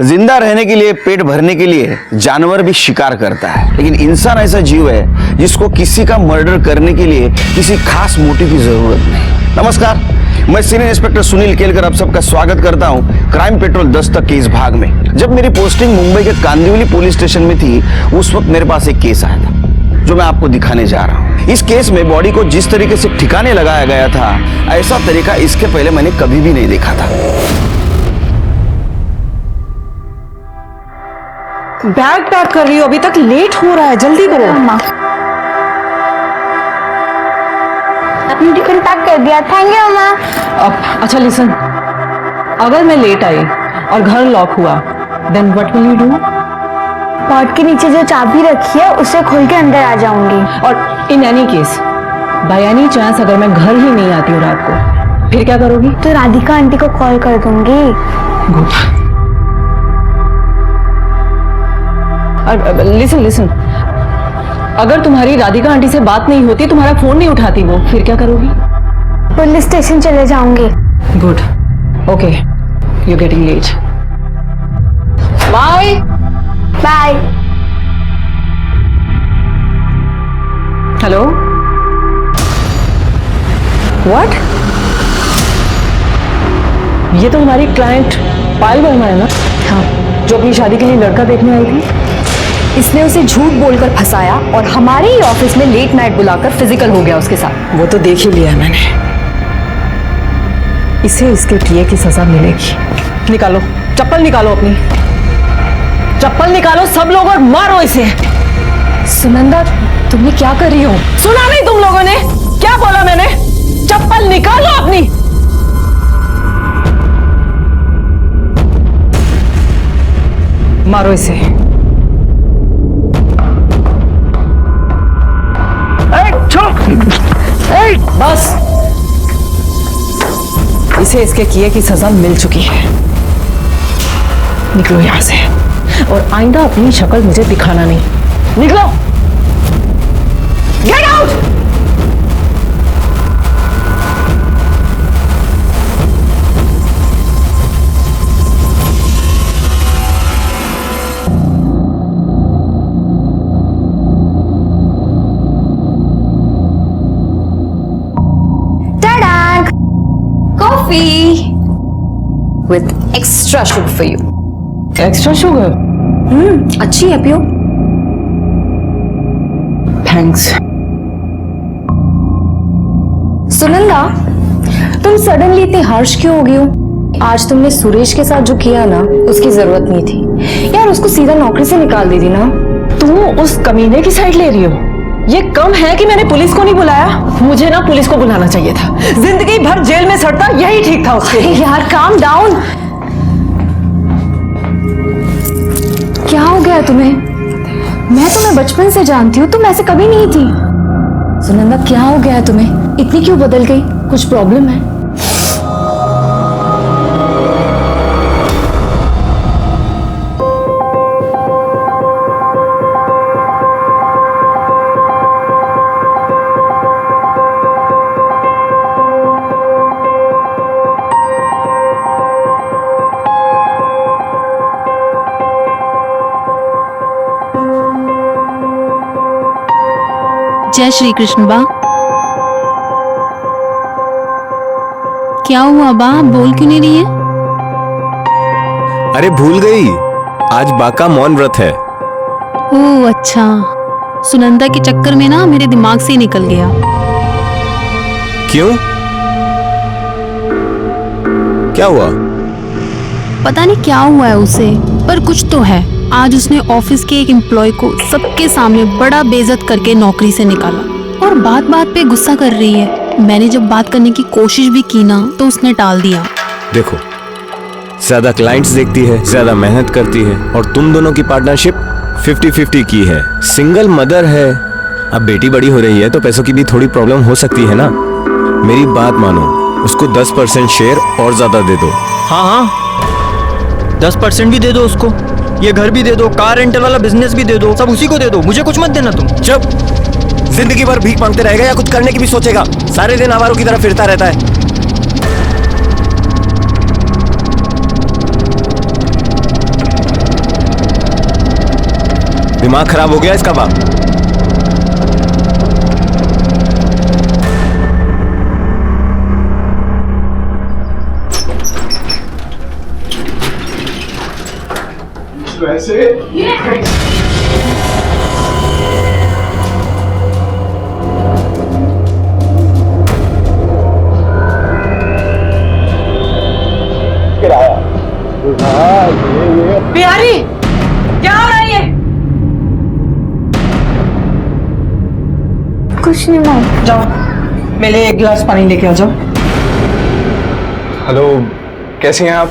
जिंदा रहने के लिए, पेट भरने के लिए जानवर भी शिकार करता है, लेकिन इंसान ऐसा जीव है जिसको किसी का मर्डर करने के लिए किसी खास मोटिव की जरूरत नहीं। नमस्कार, मैं सीनियर इंस्पेक्टर सुनील केलकर आप सबका स्वागत करता हूं क्राइम पेट्रोल दस्तक के इस भाग में। जब मेरी पोस्टिंग मुंबई के कांदिवली पुलिस स्टेशन में थी, उस वक्त मेरे पास एक केस आया था जो मैं आपको दिखाने जा रहा हूं। इस केस में बॉडी को जिस तरीके से ठिकाने लगाया गया था, ऐसा तरीका इसके पहले मैंने कभी भी नहीं देखा था। बैग पैक कर रही हो, अभी तक लेट हो रहा है, जल्दी करो। अपनी टिफिन पैक कर दिया, थैंक यू अम्मा। अच्छा लिसन, अगर मैं लेट आई और घर लॉक हुआ, then what will you do? Pot के नीचे जो चाबी रखी है उसे खोल के अंदर आ जाऊंगी। और in any case, by any chance अगर मैं घर ही नहीं आती हूँ रात को, फिर क्या करोगी? तो राधिका आंटी को कॉल कर दूंगी। गुड। लिसन, अगर तुम्हारी राधिका आंटी से बात नहीं होती, तुम्हारा फोन नहीं उठाती वो, फिर क्या करोगी? पुलिस स्टेशन चले जाऊंगी। Good, okay, you getting late. Bye bye. Hello, what? ये तो हमारी क्लाइंट पायल वर्मा है ना? हाँ, जो अपनी शादी के लिए लड़का देखने आई थी। इसने उसे झूठ बोलकर फंसाया और हमारे ही ऑफिस में लेट नाइट बुलाकर फिजिकल हो गया उसके साथ। वो तो देख ही लिया है मैंने। इसे इसके किए की सजा मिलेगी। निकालो चप्पल, निकालो अपनी चप्पल निकालो सब लोग और मारो इसे। सुनंदा, तुमने क्या कर रही हो? सुना नहीं तुम लोगों ने क्या बोला मैंने? चप्पल निकालो अपनी। मारो इसे। बस, इसे इसके किए की सजा मिल चुकी है। निकलो यहां से और आइंदा अपनी शक्ल मुझे दिखाना नहीं। निकलो, get out. With extra sugar for you. Extra sugar? अच्छी है, पियो। थैंक्स। सुनंदा, तुम सडनली इतनी हार्श क्यों हो गई हो? आज तुमने सुरेश के साथ जो किया ना, उसकी जरूरत नहीं थी यार। उसको सीधा नौकरी से निकाल दी थी ना। तुम उस कमीने की साइड ले रही हो? ये कम है कि मैंने पुलिस को नहीं बुलाया। मुझे ना पुलिस को बुलाना चाहिए था। जिंदगी भर जेल में सड़ता यही ठीक था उसके लिए। यार काम डाउन। क्या हो गया तुम्हें? मैं तुम्हें बचपन से जानती हूँ, तुम ऐसे कभी नहीं थी। सुनंदा, क्या हो गया है तुम्हें? इतनी क्यों बदल गई? कुछ प्रॉब्लम है? जय श्री कृष्ण। बा, क्या हुआ बा, बोल क्यों नहीं रही है? अरे भूल गई, आज बा का मौन व्रत है। ओह अच्छा, सुनंदा के चक्कर में ना मेरे दिमाग से ही निकल गया। क्यों, क्या हुआ? पता नहीं क्या हुआ है उसे, पर कुछ तो है। आज उसने ऑफिस के एक एम्प्लॉय को सबके सामने बड़ा बेइज्जत करके नौकरी से निकाला और बात बात पे गुस्सा कर रही है। मैंने जब बात करने की कोशिश भी की ना, तो उसने टाल दिया। देखो, ज्यादा क्लाइंट्स देखती है, ज्यादा मेहनत करती है, और तुम दोनों की पार्टनरशिप 50-50 की है। सिंगल मदर है, अब बेटी बड़ी हो रही है तो पैसों की भी थोड़ी प्रॉब्लम हो सकती है ना। मेरी बात मानो, उसको 10% शेयर और ज्यादा दे दो। हाँ, 10% भी दे दो उसको। ये घर भी दे दो, कार रेंटल वाला बिजनेस भी दे दो, सब उसी को दे दो, मुझे कुछ मत देना तुम। चुप, जिंदगी भर भीख मांगते रहेगा या कुछ करने की भी सोचेगा? सारे दिन आवारों की तरह फिरता रहता है। दिमाग खराब हो गया इसका बाप। प्यारी, क्या हो रहा है ये? कुछ नहीं मॉम। जाओ, मेरे लिए एक गिलास पानी लेके आ जाओ। हेलो, कैसी हैं आप?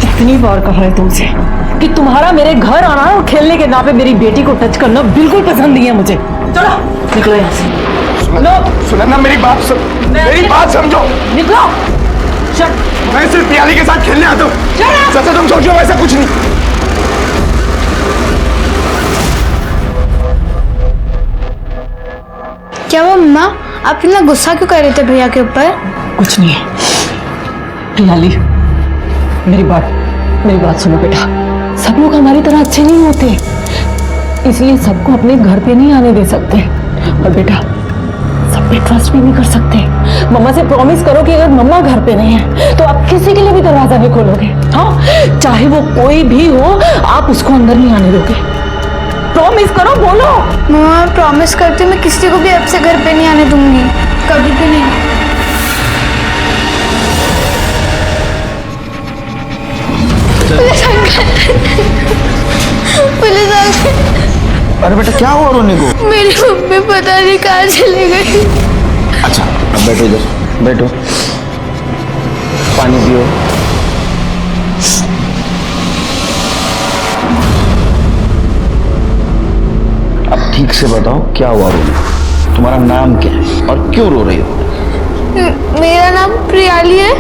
कितनी बार कहा है तुमसे कि तुम्हारा मेरे घर आना और खेलने के नाम पे मेरी बेटी को टच करना बिल्कुल पसंद नहीं है मुझे। चलो निकलो यहाँ से। सुनन्ना, मेरी बात समझो। निकलो। चल। मैं सिर्फ प्याली के साथ खेलने आता हूँ। जैसा तुम सोचो वैसा कुछ नहीं। क्या वो मम्मा, आप इतना गुस्सा क्यों कर रहे थे भैया के ऊपर? कुछ नहीं है। प्रियाली, मेरी बात सुनो बेटा। सब लोग हमारी तरह अच्छे नहीं होते, इसलिए सबको अपने घर पे नहीं आने दे सकते। और बेटा, सब पे ट्रस्ट भी नहीं कर सकते। मम्मा से प्रॉमिस करो कि अगर मम्मा घर पे नहीं है तो आप किसी के लिए भी दरवाजा नहीं खोलोगे। हाँ, चाहे वो कोई भी हो, आप उसको अंदर नहीं आने दोगे। प्रॉमिस करो, बोलो। मम्मा, मैं प्रॉमिस करती हूँ मैं किसी को भी अब से घर पे नहीं आने दूंगी, कभी भी नहीं। पुलिस आ गई। अरे बेटा क्या हुआ रोने को? मेरी मम्मी पता नहीं कहाँ चली गई। अच्छा अब बैठो, इधर बैठो, पानी पियो। अब ठीक से बताओ क्या हुआ रोने? तुम्हारा नाम क्या है और क्यों रो रही हो? मेरा नाम प्रियाली है।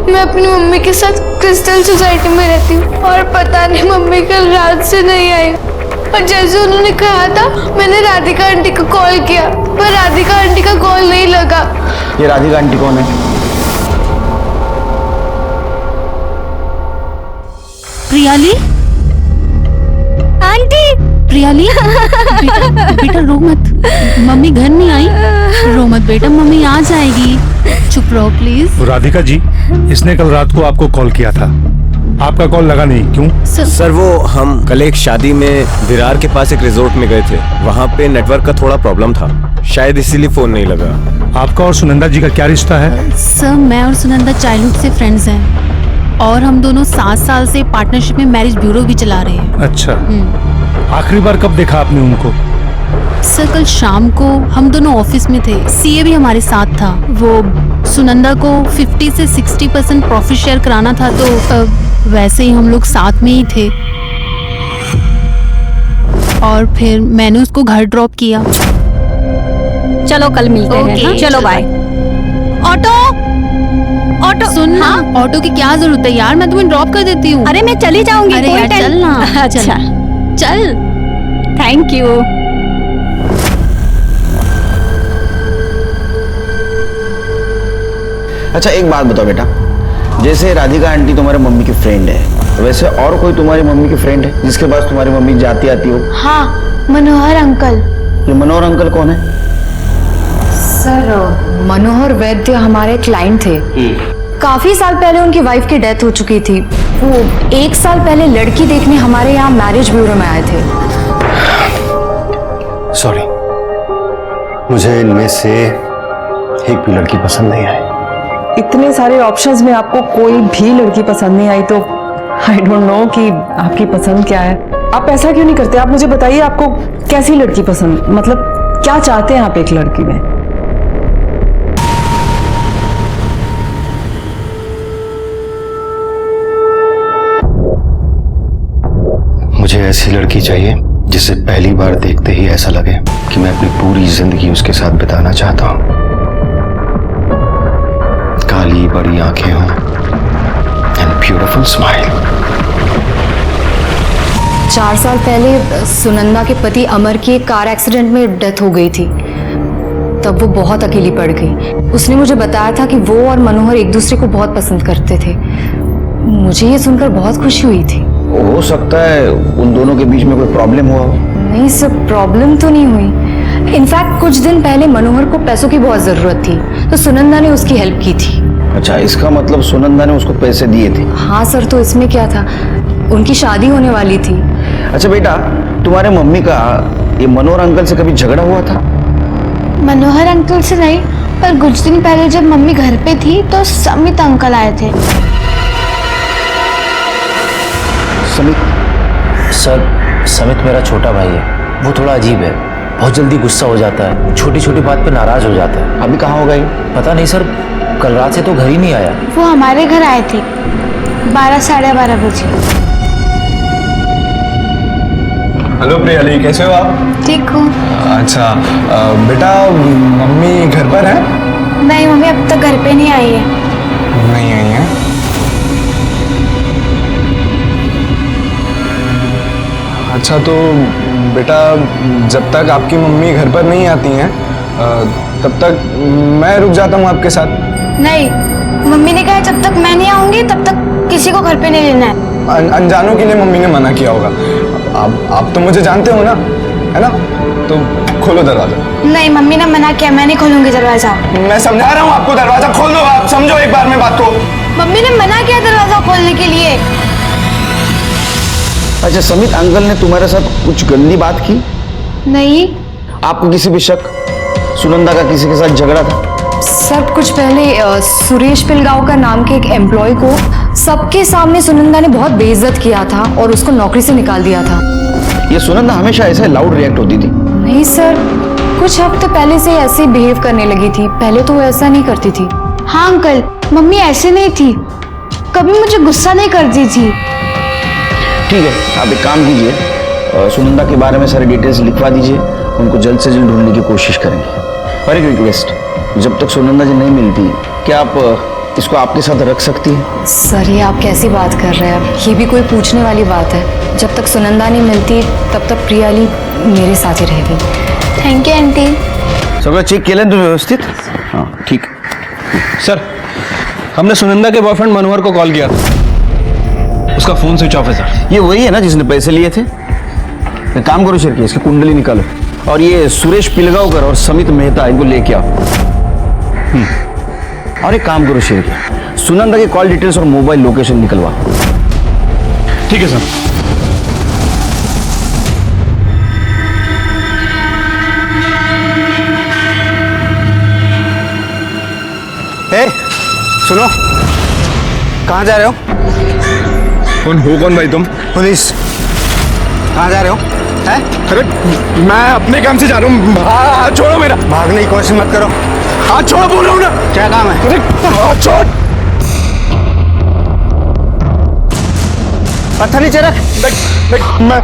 मैं अपनी मम्मी के साथ क्रिस्टल सोसाइटी में रहती हूँ और पता नहीं मम्मी कल रात से नहीं आई। और जैसे उन्होंने कहा था, मैंने राधिका आंटी को कॉल किया पर राधिका आंटी का कॉल नहीं लगा। ये राधिका आंटी कौन है? प्रियाली, आंटी। प्रियाली, बेटा रो मत, मम्मी घर नहीं आई। रो मत बेटा, मम्मी आ जाएगी। चुप रहो प्लीज। राधिका जी, इसने कल रात को आपको कॉल किया था, आपका कॉल लगा नहीं, क्यों? सर वो हम कल एक शादी में विरार के पास एक रिजोर्ट में गए थे, वहाँ पे नेटवर्क का थोड़ा प्रॉब्लम था, शायद इसीलिए फोन नहीं लगा। आपका और सुनंदा जी का क्या रिश्ता है? सर मैं और सुनंदा चाइल्डहुड से फ्रेंड्स हैं और हम दोनों 7 साल से पार्टनरशिप में मैरिज ब्यूरो भी चला रहे हैं। अच्छा, आखिरी बार कब देखा आपने उनको? सर कल शाम को हम दोनों ऑफिस में थे, सीए भी हमारे साथ था। वो सुनंदा को 50 से 60% प्रॉफिट शेयर कराना था, तो वैसे ही हम लोग साथ में ही थे और फिर मैंने उसको घर ड्रॉप किया। चलो कल मिलते हैं। हाँ? चलो बाय। ऑटो सुन ना, ऑटो की क्या जरूरत है यार, मैं तुम्हें ड्रॉप कर देती हूँ। अरे मैं चली जाऊंगी। अरे यार चल ना। अच्छा चल। Thank you. अच्छा एक बात बताओ बेटा, जैसे राधिका आंटी तुम्हारे मम्मी की फ्रेंड है, वैसे और कोई तुम्हारी मम्मी की फ्रेंड है जिसके पास तुम्हारी मम्मी जाती आती हो? हाँ, मनोहर अंकल। ये मनोहर अंकल कौन है? सर मनोहर वैद्य हमारे क्लाइंट थे। काफी साल पहले उनकी वाइफ की डेथ हो चुकी थी। वो 1 साल पहले लड़की देखने हमारे यहाँ मैरिज ब्यूरो में आए थे। सॉरी, मुझे इनमें से एक भी लड़की पसंद नहीं आई। इतने सारे ऑप्शंस में आपको कोई भी लड़की पसंद नहीं आई तो आई डोंट नो कि आपकी पसंद क्या है। आप ऐसा क्यों नहीं करते? आप मुझे बताइए आपको कैसी लड़की पसंद, मतलब क्या चाहते हैं आप एक लड़की में? मुझे ऐसी लड़की चाहिए जिसे पहली बार देखते ही ऐसा लगे कि मैं अपनी पूरी जिंदगी उसके साथ बिताना चाहता हूं। काली बड़ी आंखें हों एंड ब्यूटीफुल स्माइल। 4 साल पहले सुनंदा के पति अमर की एक कार एक्सीडेंट में डेथ हो गई थी। तब वो बहुत अकेली पड़ गई। उसने मुझे बताया था कि वो और मनोहर एक दूसरे को बहुत पसंद करते थे। मुझे ये सुनकर बहुत खुशी हुई थी। हो सकता है उन दोनों के बीच में कोई प्रॉब्लम हुआ हो। नहीं सर, प्रॉब्लम तो नहीं हुई। इनफैक्ट कुछ दिन पहले मनोहर को पैसों की बहुत जरूरत थी, तो सुनंदा ने उसकी हेल्प की थी। अच्छा, इसका मतलब सुनंदा ने उसको पैसे दिए थे। हाँ सर, तो इसमें क्या था, उनकी शादी होने वाली थी। अच्छा बेटा, तुम्हारे मम्मी का ये मनोहर अंकल से कभी झगड़ा हुआ था? मनोहर अंकल से नहीं, पर कुछ दिन पहले जब मम्मी घर पे थी तो समित अंकल आए थे। समित? सर, समित मेरा छोटा भाई है। वो थोड़ा अजीब है, बहुत जल्दी गुस्सा हो जाता है, छोटी छोटी बात पे नाराज हो जाता है। अभी कहाँ होगा ये? पता नहीं सर, कल रात से तो घर ही नहीं आया। वो हमारे घर आए थे 12 साढ़े 12 बजे। हेलो प्रियाली, कैसे हो आप? ठीक हूँ। अच्छा बेटा, मम्मी घर पर है? नहीं, मम्मी अब तक घर पे नहीं आई है। नहीं आई है? अच्छा तो बेटा, जब तक आपकी मम्मी घर पर नहीं आती हैं तब तक मैं रुक जाता हूँ आपके साथ। नहीं, मम्मी ने कहा जब तक मैं नहीं आऊंगी तब तक किसी को घर पे नहीं लेना है। अनजानों के लिए मम्मी ने मना किया होगा। आप तो मुझे जानते हो ना, है ना? तो खोलो दरवाजा। नहीं, मम्मी ने मना किया, मैं नहीं खोलूंगी दरवाजा। मैं समझा रहा हूँ आपको, दरवाजा खोल दो। आप समझो एक बार मेरी बात को। मम्मी ने मना किया दरवाजा खोलने के लिए। अच्छा, समित अंकल ने तुम्हारे साथ कुछ गंदी बात की? नहीं। आपको किसी भी शक? सुनंदा का किसी के साथ झगड़ा था? सर कुछ पहले सुरेश पिलगांवकर नाम के एक एम्प्लॉय को सबके सामने सुनंदा ने बहुत बेइज्जत किया था और उसको नौकरी से निकाल दिया था। ये सुनंदा हमेशा ऐसे लाउड रिएक्ट होती थी? नहीं सर, कुछ हफ्ते पहले से ऐसे ही बिहेव करने लगी थी। पहले तो वो ऐसा नहीं करती थी। हाँ अंकल, मम्मी ऐसे नहीं थी, कभी मुझे गुस्सा नहीं करती थी। ठीक है, आप एक काम कीजिए, सुनंदा के बारे में सारी डिटेल्स लिखवा दीजिए, उनको जल्द से जल्द ढूंढने की कोशिश करेंगे। और एक रिक्वेस्ट, जब तक सुनंदा जी नहीं मिलती, क्या आप इसको आपके साथ रख सकती हैं? सर ये आप कैसी बात कर रहे हैं? ये भी कोई पूछने वाली बात है? जब तक सुनंदा नहीं मिलती तब तक प्रियाली मेरे साथ ही रहेगी। Thank you aunty. सगळं चेक केलं तुम्ही व्यवस्थित? हाँ ठीक। सर, हमने सुनंदा के बॉयफ्रेंड मनोहर को कॉल किया था, उसका फोन स्विच ऑफ है सर। ये वही है ना जिसने पैसे लिए थे? एक काम करो शिरके, इसकी कुंडली निकालो और ये सुरेश पिलगांवकर और समित मेहता इनको लेके आओ। और एक काम करो शिरके, सुनंदा के कॉल डिटेल्स और मोबाइल लोकेशन निकलवा। ठीक है सर। ए, सुनो, कहाँ जा रहे हो? कौन भाई तुम? पुलिस। कहाँ जा रहे हो? हैं? अरे मैं अपने काम से जा रहा हूँ। हाथ छोड़ो मेरा। भागने की कोशिश मत करो। हाथ छोड़ो बोल रहा हूँ ना। क्या काम है? अरे हाथ छोड़। पत्थर नीचे रख। मैं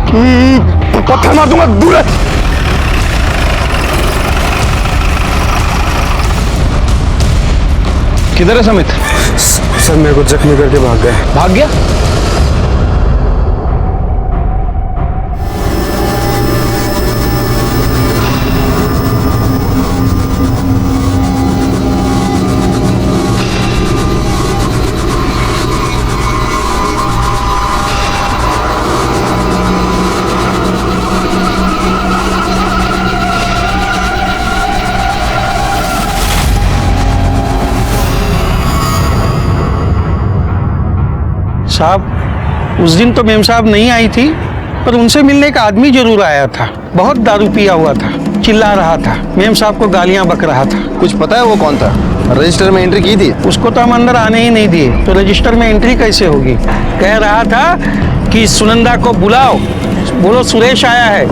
पत्थर मार दूंगा, दूर है। किधर है समित? सर मेरे को जख्मी करके भाग गए। भाग गया? साहब, उस दिन तो मेम साहब नहीं आई थी, पर उनसे मिलने का आदमी जरूर आया था। बहुत दारू पिया हुआ था, चिल्ला रहा था, मेम साहब को गालियां बक रहा था। कुछ पता है वो कौन था? रजिस्टर में एंट्री की थी? उसको तो हम अंदर आने ही नहीं दिए, तो रजिस्टर में एंट्री कैसे होगी? कह रहा था कि सुनंदा को बुलाओ, बोलो सुरेश आया है,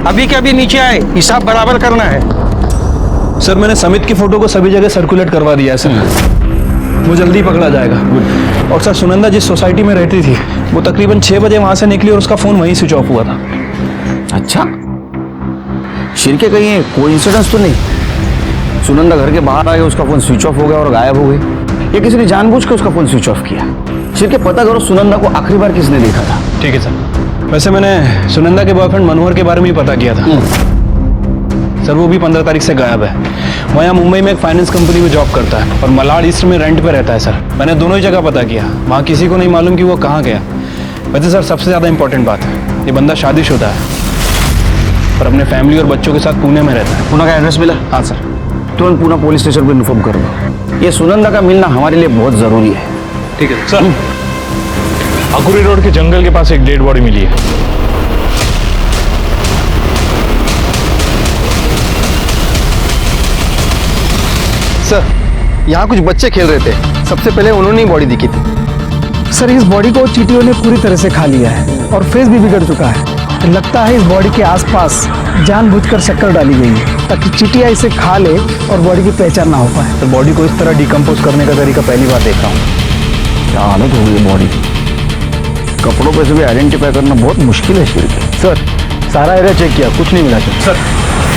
अभी के अभी नीचे आए, हिसाब बराबर करना है। सर मैंने समित की फोटो को सभी जगह सर्कुलेट करवा दिया है सर, वो जल्दी पकड़ा जाएगा। और सर सुनंदा जिस सोसाइटी में रहती थी वो तकरीबन 6 बजे वहां से निकली और उसका फोन वहीं स्विच ऑफ हुआ था। अच्छा, शिरके कहीं कोइंसिडेंस तो नहीं? सुनंदा घर के बाहर आए, उसका फोन स्विच ऑफ हो गया और गायब हो गई, या किसी ने जानबूझ के उसका फोन स्विच ऑफ किया? शिरके पता करो सुनंदा को आखिरी बार किसने देखा था। ठीक है सर। वैसे मैंने सुनंदा के बॉयफ्रेंड मनोहर के बारे में ही पता किया था सर, वो भी 15 तारीख से गायब है। वो यहाँ मुंबई में एक फाइनेंस कंपनी में जॉब करता है और मलाड ईस्ट में रेंट पे रहता है सर। मैंने दोनों ही जगह पता किया, वहाँ किसी को नहीं मालूम कि वो कहाँ गया। वैसे सर सबसे ज़्यादा इंपॉर्टेंट बात, ये बंदा शादीशुदा है और अपने फैमिली और बच्चों के साथ पुणे में रहता है। पुणे का एड्रेस मिला? हाँ सर। तुरंत पुणे पुलिस स्टेशन पर इन्फॉर्म कर दो। ये सुनंदा का मिलना हमारे लिए बहुत जरूरी है। ठीक है सर। अकुरी रोड के जंगल के पास एक डेड बॉडी मिली है। सर, यहाँ कुछ बच्चे खेल रहे थे, सबसे पहले उन्होंने ही बॉडी दिखी थी। सर, इस बॉडी को चींटियों ने पूरी तरह से खा लिया है और फेस भी बिगड़ चुका है। लगता है इस बॉडी के आसपास जानबूझकर शक्कर डाली गई है ताकि चींटियां इसे खा ले और बॉडी की पहचान ना हो पाए। तो बॉडी को इस तरह डिकम्पोज करने का तरीका पहली बार देख रहा हूँ। क्या हालत हो गई है बॉडी की। कपड़ों पे से भी आइडेंटिफाई करना बहुत मुश्किल है शिरके। सर, सारा एरिया चेक किया, कुछ नहीं मिला सर।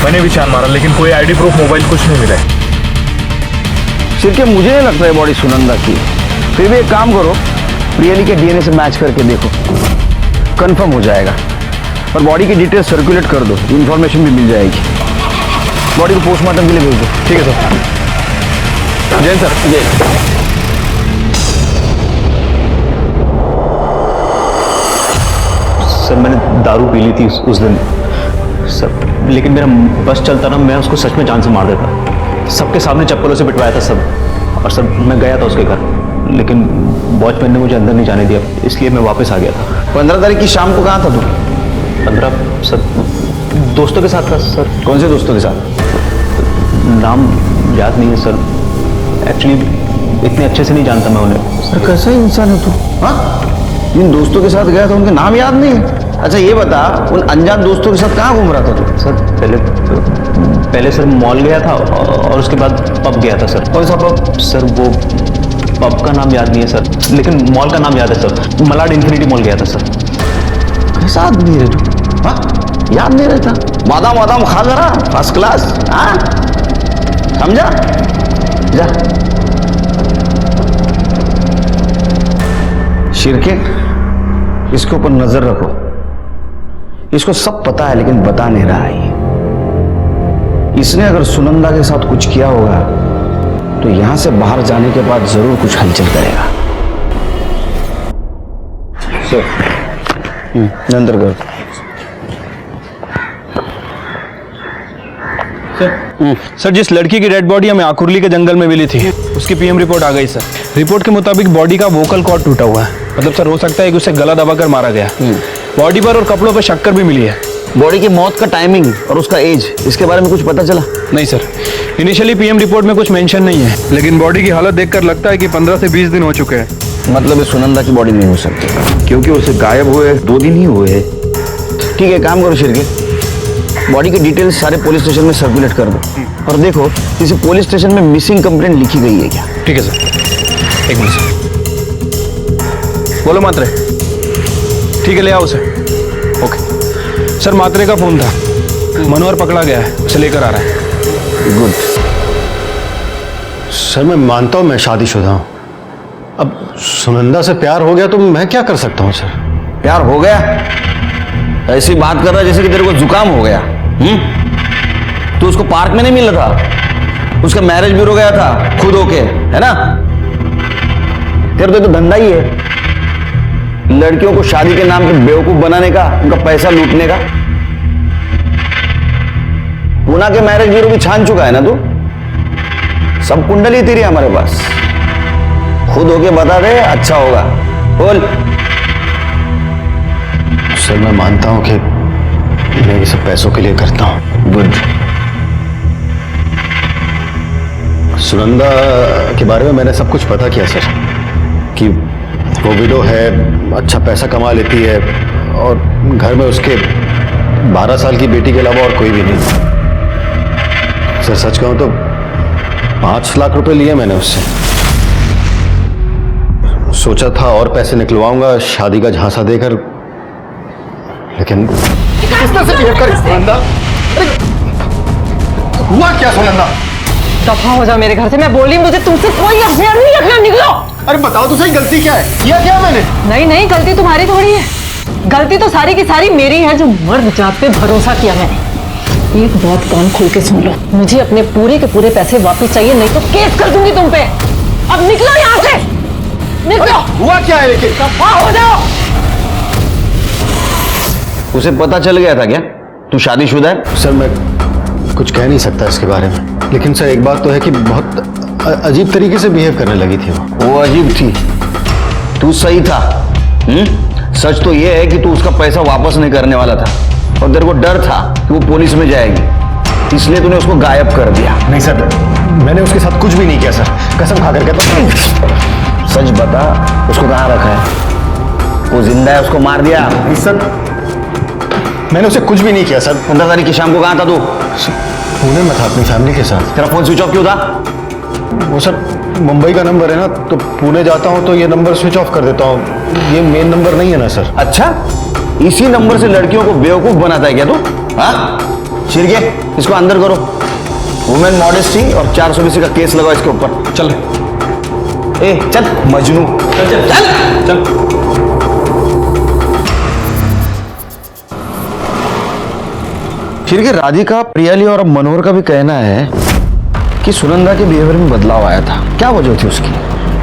मैंने भी छान मारा लेकिन कोई आईडी प्रूफ, मोबाइल कुछ नहीं मिला। शिरके मुझे नहीं लगता है बॉडी सुनंदा की। फिर भी एक काम करो, प्रियली के डीएनए से मैच करके देखो, कंफर्म हो जाएगा। और बॉडी की डिटेल सर्कुलेट कर दो, इंफॉर्मेशन भी मिल जाएगी। बॉडी को पोस्टमार्टम के लिए भेज दो। ठीक है सर। जैन सर। जय। सर मैंने दारू पी ली थी उस दिन सर, लेकिन मेरा बस चलता ना, मैं उसको सच में जान से मार देता। सबके सामने चप्पलों से पिटवाया था सब। और सर मैं गया था उसके घर, लेकिन वॉचमैन ने मुझे अंदर नहीं जाने दिया, इसलिए मैं वापस आ गया था। 15 तारीख की शाम को कहाँ था तू? 15 सर, दोस्तों के साथ था सर। कौन से दोस्तों के साथ? नाम याद नहीं है सर, एक्चुअली इतने अच्छे से नहीं जानता मैं उन्हें। सर कैसा इंसान है तू? हाँ, जिन दोस्तों के साथ गया था उनके नाम याद नहीं है? अच्छा ये बता, उन अनजान दोस्तों के साथ कहाँ घूम रहा था तू? सर पहले सर मॉल गया था और उसके बाद पब गया था सर। कौन सा पब? सर वो पब का नाम याद नहीं है सर, लेकिन मॉल का नाम याद है सर। मलाड इन्फिनिटी मॉल गया था सर। कैसा आदमी है तू? हाँ, याद नहीं रहता? बादाम वादाम खा जरा, फर्स्ट क्लास। हाँ, समझा? जा। शिरके, इसके ऊपर नजर रखो। इसको सब पता है लेकिन बता नहीं रहा है। इसने अगर सुनंदा के साथ कुछ किया होगा तो यहां से बाहर जाने के बाद जरूर कुछ हलचल करेगा। अंदर कर। सर जिस लड़की की डेड बॉडी हमें आकुरली के जंगल में मिली थी, उसकी पीएम रिपोर्ट आ गई सर। रिपोर्ट के मुताबिक बॉडी का वोकल कॉर्ड टूटा हुआ है। मतलब सर हो सकता है कि उसे गला दबाकर मारा गया। बॉडी पर और कपड़ों पर शक्कर भी मिली है। बॉडी की मौत का टाइमिंग और उसका एज, इसके बारे में कुछ पता चला? नहीं सर, इनिशियली पीएम रिपोर्ट में कुछ मेंशन नहीं है, लेकिन बॉडी की हालत देखकर लगता है कि 15 से 20 दिन हो चुके हैं। मतलब ये सुनंदा की बॉडी नहीं हो सकती, क्योंकि उसे गायब हुए 2 दिन ही हुए हैं। ठीक है, काम करो शिरके, बॉडी के डिटेल्स सारे पुलिस स्टेशन में सर्कुलेट कर दो और देखो किसी पुलिस स्टेशन में मिसिंग कंप्लेंट लिखी गई है क्या। ठीक है सर, एक मिनट सर। बोलो मात्रे। ठीक है, ले आओ उसे। ओके सर, मात्रे का फोन था, मनोहर पकड़ा गया है, उसे लेकर आ रहा है। गुड। सर मैं मानता हूं मैं शादीशुदा हूं, अब सुनंदा से प्यार हो गया तो मैं क्या कर सकता हूं सर? प्यार हो गया? ऐसी बात कर रहा है जैसे कि तेरे को जुकाम हो गया। तू उसको पार्क में नहीं मिल रहा था, उसका मैरिज ब्यूरो गया था खुद होके, है ना? तेरे तो धंधा ही है लड़कियों को शादी के नाम पे बेवकूफ बनाने का, उनका पैसा लूटने का। पूना के मैरिज ब्यूरो भी छान चुका है ना तू? सब कुंडली तेरी हमारे पास, खुद होके बता दे, अच्छा होगा। बोल। सर मैं मानता हूं कि मैं ये सब पैसों के लिए करता हूं। गुड। सुनंदा के बारे में मैंने सब कुछ पता किया सर, कि वो विडो है, अच्छा पैसा कमा लेती है और घर में उसके 12 साल की बेटी के अलावा और कोई भी नहीं। सर सच कहूं तो 5 लाख रुपए लिए मैंने उससे। सोचा था और पैसे निकलवाऊंगा शादी का झांसा देकर, लेकिन सुनंदा, हुआ क्या सुनंदा? दफा हो जाओ मेरे घर से, मैं बोली मुझे तुमसे कोई अफेयर नहीं रखना, निकलो। अरे बताओ तो सही, गलती क्या है? किया क्या मैंने? नहीं नहीं, गलती तुम्हारी थोड़ी है, गलती तो सारी की सारी मेरी है, जो मर्द जात पे भरोसा किया मैंने। एक बात कान खोल के सुन लो, मुझे अपने पूरे के पूरे पैसे वापस चाहिए, नहीं तो केस कर दूंगी तुम पे। अब निकलो यहाँ से, निकलो। हुआ क्या है लेकिन? दफा हो जाओ। उसे पता चल गया था क्या तू शादीशुदा है? सर मैं कुछ कह नहीं सकता इसके बारे में, लेकिन सर एक बात तो है कि बहुत अजीब तरीके से बिहेव करने लगी थी वो अजीब थी, तू सही था। सच तो ये है कि तू उसका पैसा वापस नहीं करने वाला था और तेरे को डर था कि वो पुलिस में जाएगी, इसलिए तूने उसको गायब कर दिया। नहीं सर, मैंने उसके साथ कुछ भी नहीं किया सर, कसम खा कर कहता हूं। सच बता, उसको कहाँ रखा है? वो जिंदा है, उसको मार दिया? नहीं सर, मैंने उसे कुछ भी नहीं किया सर। 15 तारीख की शाम को कहाँ था तू? पुणे में था अपनी फैमिली के साथ। तेरा फोन स्विच ऑफ क्यों था? वो सर मुंबई का नंबर है ना, तो पुणे जाता हूँ तो ये नंबर स्विच ऑफ कर देता हूँ, ये मेन नंबर नहीं है ना सर। अच्छा, इसी नंबर से लड़कियों को बेवकूफ बनाता है क्या तू? हाँ, शिरके इसको अंदर करो। वुमेन मॉडेस्टी और 420 का केस लगाओ इसके ऊपर। चल ए चल मजनू, चल चल चल चल। शिरके, राधिका, प्रियाली और अब मनोहर का भी कहना है कि सुनंदा के बिहेवियर में बदलाव आया था। क्या वजह थी उसकी?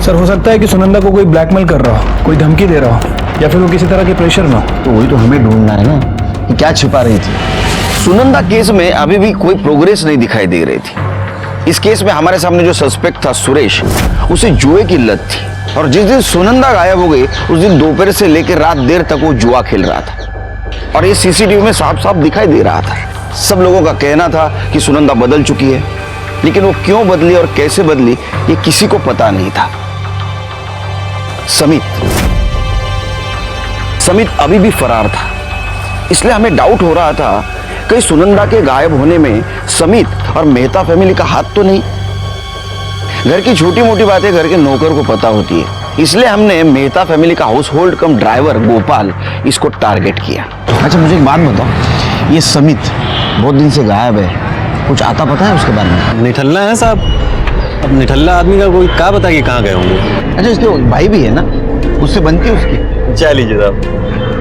सर, हो सकता है कि सुनंदा को कोई ब्लैकमेल कर रहा हो, कोई धमकी दे रहा हो, या फिर वो किसी तरह के प्रेशर में हो। तो वही तो हमें ढूंढना है ना कि क्या छिपा रही थी। सुनंदा केस में अभी भी कोई प्रोग्रेस नहीं दिखाई दे रही थी। इस केस में हमारे सामने जो सस्पेक्ट था सुरेश, उसे जुए की लत थी और जिस दिन सुनंदा गायब हो गई उस दिन दोपहर से लेकर रात देर तक वो जुआ खेल रहा था और ये सीसीटीवी में साफ साफ दिखाई दे रहा था। सब लोगों का कहना था कि सुनंदा बदल चुकी है, लेकिन वो क्यों बदली और कैसे बदली ये किसी को पता नहीं था। समित अभी भी फरार था, इसलिए हमें डाउट हो रहा था कहीं सुनंदा के गायब होने में समित और मेहता फैमिली का हाथ तो नहीं। घर की छोटी मोटी बातें घर के नौकर को पता होती है, इसलिए हमने मेहता फैमिली का हाउस होल्ड कम ड्राइवर गोपाल इसको टारगेट किया। अच्छा मुझे एक बात बताओ, ये समित बहुत दिन से गायब है, कुछ आता पता है उसके बारे में? निठल्ला है साहब, अब निठल्ला आदमी का कोई क्या पता कि कहाँ गए होंगे। अच्छा, इसके भाई भी है ना, उससे बनती है उसकी? चाह लीजिए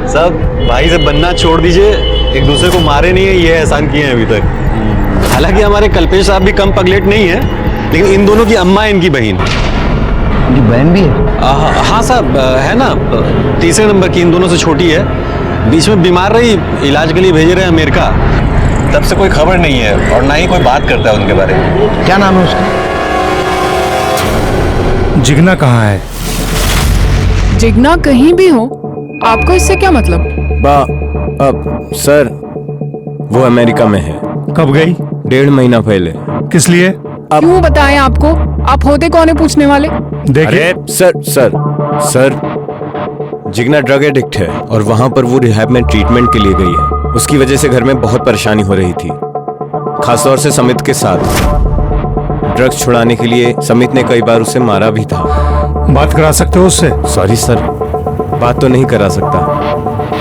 साहब, भाई से बनना छोड़ दीजिए, एक दूसरे को मारे नहीं है ये एहसान किए हैं अभी तक। हालांकि हमारे कल्पेश साहब भी कम पगलेट नहीं है, लेकिन इन दोनों की अम्मा है इनकी बहन। इनकी बहन भी है? हाँ साहब, है ना, तीसरे नंबर की, इन दोनों से छोटी है, बीच में बीमार रही, इलाज के लिए भेज रहे हैं अमेरिका, तब से कोई खबर नहीं है और ना ही कोई बात करता है उनके बारे में। क्या नाम है उसका? जिगना कहाँ है? जिगना कहीं भी हो, आपको इससे क्या मतलब? सर वो अमेरिका में है। कब गई? 1.5 महीना पहले। किस लिए? क्यों बताएं आपको? आप होते कौन है पूछने वाले? देखिए सर जिगना ड्रग एडिक्ट है और वहां पर वो रिहैब में ट्रीटमेंट के लिए गई है। उसकी वजह से घर में बहुत परेशानी हो रही थी, खासतौर से समित के साथ। ड्रग्स छुड़ाने के लिए समित ने कई बार उसे मारा भी था। बात करा सकते हो उससे? सॉरी सर, बात तो नहीं करा सकता।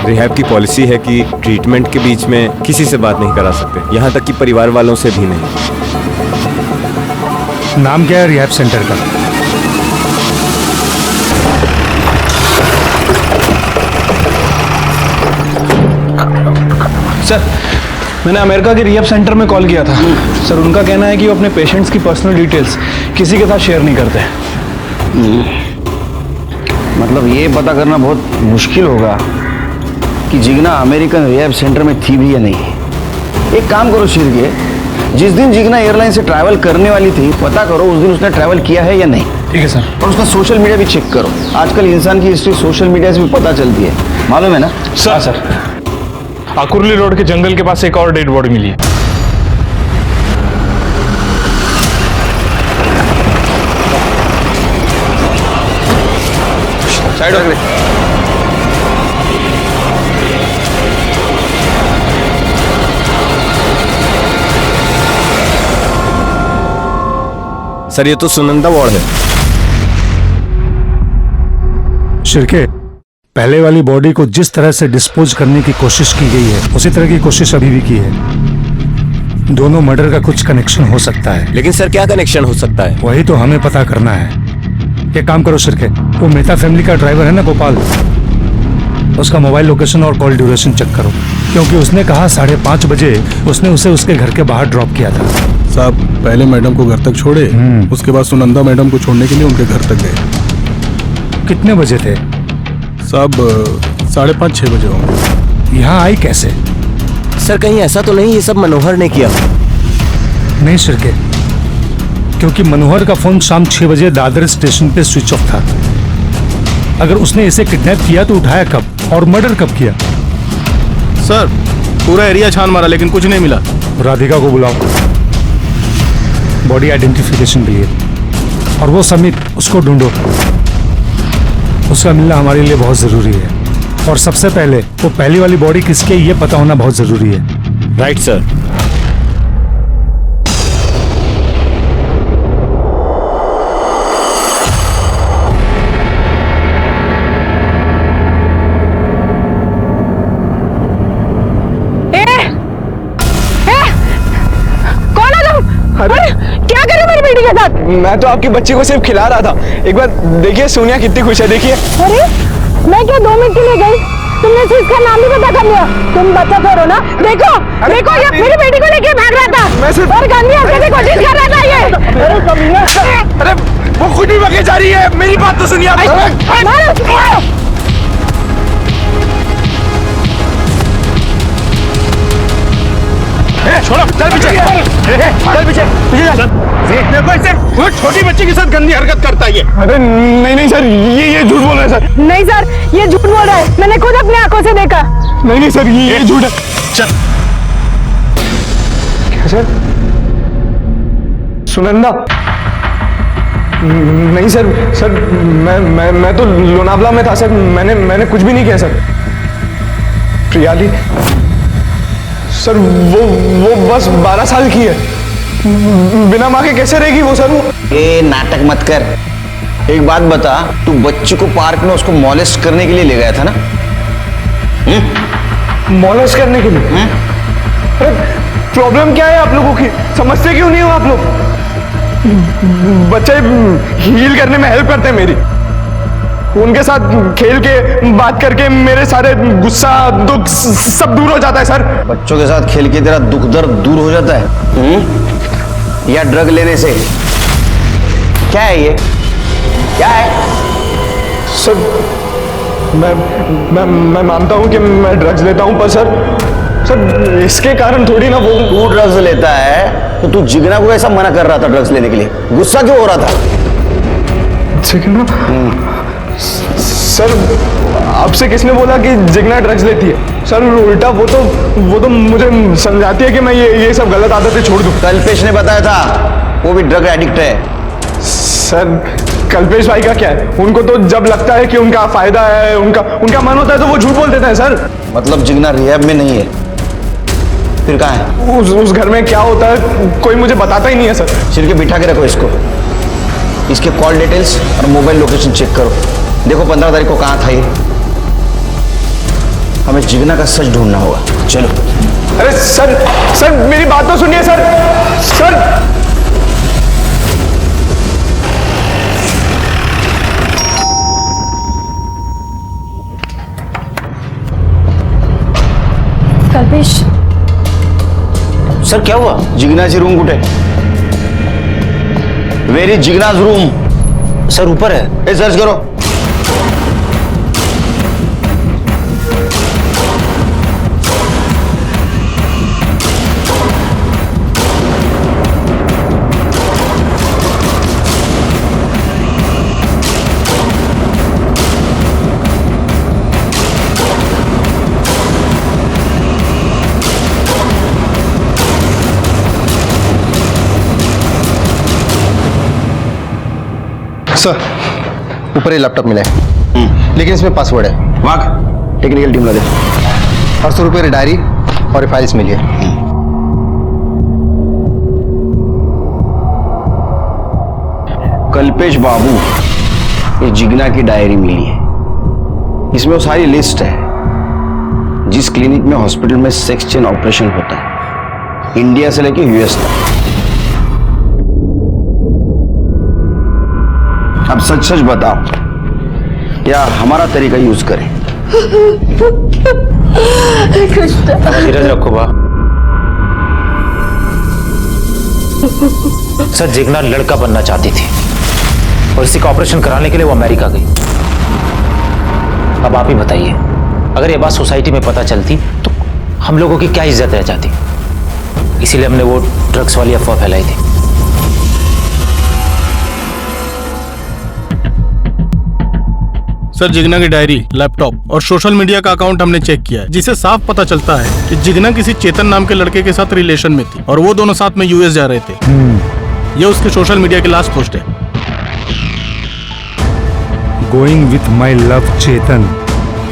रिहैब की पॉलिसी है कि ट्रीटमेंट के बीच में किसी से बात नहीं करा सकते, यहाँ तक कि परिवार वालों से भी नहीं। नाम क्या है रिहैब सेंटर का? सर, मैंने अमेरिका के रिहैब सेंटर में कॉल किया था। सर, उनका कहना है कि वो अपने पेशेंट्स की पर्सनल डिटेल्स किसी के साथ शेयर नहीं करते। मतलब ये पता करना बहुत मुश्किल होगा कि जिगना अमेरिकन रिहैब सेंटर में थी भी या नहीं। एक काम करो शिरके, जिस दिन जिगना एयरलाइन से ट्रैवल करने वाली थी पता करो उस दिन उसने ट्रैवल किया है या नहीं। ठीक है सर। और उसका सोशल मीडिया भी चेक करो। आजकल इंसान की हिस्ट्री सोशल मीडिया से भी पता चलती है, मालूम है ना? सर आकुर्ली रोड के जंगल के पास एक और डेड बॉडी मिली है। साइड हो गए। सर ये तो सुनंदा वार्ड है। शिरके, पहले वाली बॉडी को जिस तरह से डिस्पोज करने की कोशिश की गई है उसी तरह की कोशिश अभी भी की है। दोनों मर्डर का कुछ कनेक्शन हो सकता है। लेकिन सर क्या कनेक्शन हो सकता है? वही तो हमें पता करना है। एक काम करो शिरके, वो मेहता फैमिली का ड्राइवर है ना गोपाल, उसका मोबाइल लोकेशन और कॉल ड्यूरेशन चेक करो, क्योंकि उसने कहा 5:30 बजे उसने उसे उसके घर के बाहर ड्रॉप किया था। साहब पहले मैडम को घर तक छोड़े, उसके बाद सुनंदा मैडम को छोड़ने के लिए उनके घर तक गए। कितने बजे थे? साहब 5:30-6 बजे होंगे। यहाँ आई कैसे? सर कहीं ऐसा तो नहीं ये सब मनोहर ने किया? नहीं शिर्के, क्योंकि मनोहर का फोन शाम 6 बजे दादर स्टेशन पे स्विच ऑफ था। अगर उसने इसे किडनैप किया तो उठाया कब और मर्डर कब किया? सर पूरा एरिया छान मारा लेकिन कुछ नहीं मिला। राधिका को बुलाओ बॉडी आइडेंटिफिकेशन के लिए, और वो समित, उसको ढूंढो। उसका मिलना हमारे लिए बहुत जरूरी है, और सबसे पहले वो पहली वाली बॉडी किसकी है ये पता होना बहुत जरूरी है। Right sir. क्या करे मेरी बेटी के साथ? मैं तो आपकी बच्ची को सिर्फ खिला रहा था। एक बार देखिए सोनिया कितनी खुश है, देखिए। अरे मैं क्या 2 मिनट के लिए गई, तुमने सिर्फ इसका नाम भी पता कर लिया। तुम बच्चा छोड़ो ना। देखो देखो ये मेरी बेटी को लेके भाग रहा था, मैं सिर्फ और गांधी हटने की कोशिश कर रहा था ये। अरे कमीना, अरे वो खुद ही भागे जा रही है, मेरी बात तो सुनिए आप। छोड़ो, चल पीछे, चल पीछे, पीछे चल। देखो इसे, वो छोटी बच्ची के साथ गंदी हरकत करता है ये। अरे नहीं नहीं सर, ये झूठ बोल रहा है सर। नहीं सर ये झूठ बोल रहा है, मैंने खुद अपनी आंखों से देखा। नहीं नहीं सर, ये झूठ है। चल। क्या सर? सुनंदा? नहीं सर, सर मैं तो लोनावला में था सर, मैंने कुछ भी नहीं किया सर। प्रियाली सर, वो बस 12 साल की है, बिना माँ के कैसे रहेगी वो सर? ए नाटक मत कर। एक बात बता, तू बच्ची को पार्क में उसको मॉलेस्ट करने के लिए ले गया था ना? मॉलेस्ट करने के लिए? अरे प्रॉब्लम क्या है आप लोगों की, समझते क्यों नहीं हो आप लोग? बच्चे हील करने में हेल्प करते हैं मेरी, उनके साथ खेल के बात करके मेरे सारे गुस्सा दुख सब दूर हो जाता है सर। बच्चों के साथ खेल के तेरा दुख दर्द दूर हो जाता है? या ड्रग लेने से? क्या है ये, क्या है? सर मैं मानता हूं कि मैं ड्रग्स लेता हूं, पर सर इसके कारण थोड़ी ना वो। तू ड्रग्स लेता है तो तू जिगना को ऐसा मना कर रहा था ड्रग्स लेने के लिए, गुस्सा क्यों हो रहा था? जिगना? सर आपसे किसने बोला कि जिगना ड्रग्स लेती है? सर उल्टा वो तो मुझे समझाती है कि मैं ये सब गलत आदतें छोड़ दूं। कल्पेश ने बताया था वो भी ड्रग एडिक्ट है। सर कल्पेश भाई का क्या है, उनको तो जब लगता है कि उनका फायदा है, उनका मन होता है तो वो झूठ बोल देते हैं सर। मतलब जिगना रिहैब में नहीं है, फिर कहाँ है? उस घर में क्या होता है कोई मुझे बताता ही नहीं है सर। सिर के बिठा के रखो इसको, इसके कॉल डिटेल्स और मोबाइल लोकेशन चेक करो, देखो 15 तारीख को कहाँ था ये। हमें जिगना का सच ढूंढना होगा, चलो। अरे सर मेरी बात तो सुनिए सर। कल्पेश सर क्या हुआ? जिगनाजी रूम कुठे? वेरी जिगनाज रूम? सर ऊपर है, सर्च करो। सर ऊपर ही लैपटॉप मिला है, लेकिन इसमें पासवर्ड है। वाक टेक्निकल टीम लगे। 800 रुपये की डायरी और फाइल्स मिली है। कल्पेश बाबू, ये जिगना की डायरी मिली है, इसमें वो सारी लिस्ट है जिस क्लिनिक में हॉस्पिटल में सेक्स चेन ऑपरेशन होता है, इंडिया से लेके यूएस तक। अब सच सच बताओ या हमारा तरीका यूज करें? धीरज रखो बा। सर जिगना लड़का बनना चाहती थी और इसी का ऑपरेशन कराने के लिए वो अमेरिका गई। अब आप ही बताइए, अगर ये बात सोसाइटी में पता चलती तो हम लोगों की क्या इज्जत रह जाती। इसीलिए हमने वो ड्रग्स वाली अफवाह फैलाई थी। सर, जिगना की डायरी, लैपटॉप और सोशल मीडिया का अकाउंट हमने चेक किया है, जिसे साफ पता चलता है कि जिगना किसी चेतन नाम के लड़के के साथ रिलेशन में थी और वो दोनों साथ में यूएस जा रहे थे। ये उसके सोशल मीडिया की लास्ट पोस्ट है। गोइंग विथ माई लव चेतन,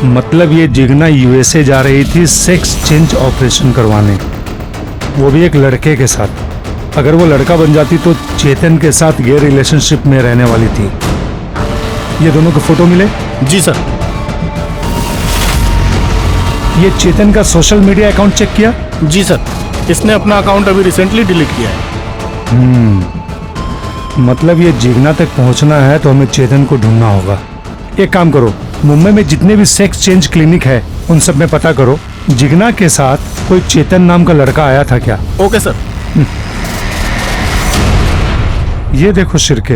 मतलब ये जिगना यूएसए जा रही थी सेक्स चेंज ऑपरेशन करवाने, वो भी एक लड़के के साथ। अगर वो लड़का बन जाती तो चेतन के साथ गे रिलेशनशिप में रहने वाली थी। ये दोनों के फोटो मिले? जी सर। ये चेतन का सोशल मीडिया अकाउंट चेक किया? जी सर, इसने अपना अकाउंट अभी रिसेंटली डिलीट किया है। मतलब ये जिगना तक पहुंचना है तो हमें चेतन को ढूंढना होगा। एक काम करो, मुंबई में जितने भी सेक्स चेंज क्लिनिक है उन सब में पता करो जिगना के साथ कोई चेतन नाम का लड़का आया था क्या। Okay sir. ये देखो शिरके,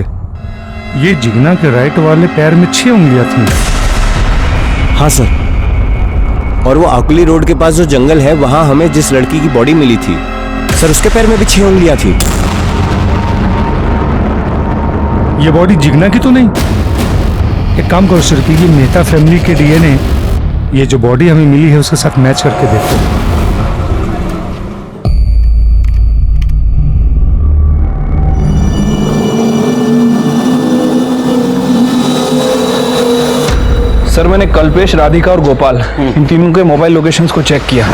ये जिगना के राइट वाले पैर में 6 उंगलियां थी। हाँ सर, और वो आकुली रोड के पास जो जंगल है वहां हमें जिस लड़की की बॉडी मिली थी सर, उसके पैर में भी 6 उंगलियां थी। ये बॉडी जिगना की तो नहीं? एक काम करो शिरके, ये मेहता फैमिली के डीएनए ये जो बॉडी हमें मिली है उसके साथ मैच करके देखो। सर, मैंने कल्पेश, राधिका और गोपाल इन तीनों के मोबाइल लोकेशंस को चेक किया।